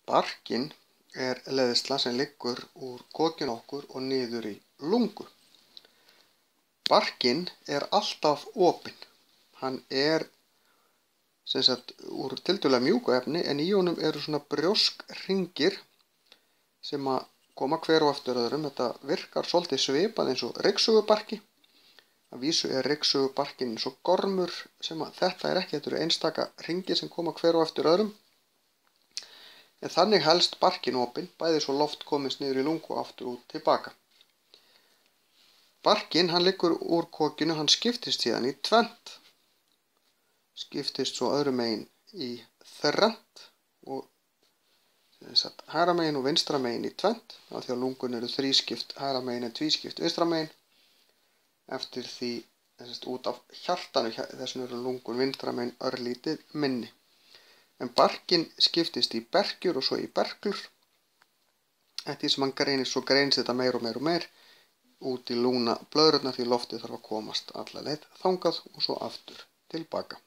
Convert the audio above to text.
Barkinn er leiðsla sem liggur úr kokinu okkur og niður í lungu. Barkinn er alltaf opinn. Hann er úr tiltölulega mjúku efni en í honum eru svona brjóskhringir sem að koma hver á eftir öðrum. Þetta virkar svolítið svipað eins og ryksugubarki. Að vísu er ryksugubarkinn eins og gormur sem að þetta er ekki, þetta eru einstaka hringir sem koma hver á eftir öðrum. En þannig helst barkinn opinn, bæði svo loft komist niður í lungu og aftur út tilbaka. Barkinn, hann liggur úr kokinu, hann skiptist síðan í tvennt. Skiptist svo öðrum megin í þrennt og hægra megin og vinstra megin í tvennt. Af því að lungun eru þrískipt hægra megin en tvískipt vinstra megin. Eftir því út af hjartanu, þessum eru lungun vinstra megin örlítið minni. En barkinn skiptist í berkjur og svo í berklur. Eftir sem hann greinist, svo greinist þetta meir og meir og meir út í lungnablöðrurnar því loftið þarf að komast alla leið þangað og svo aftur tilbaka.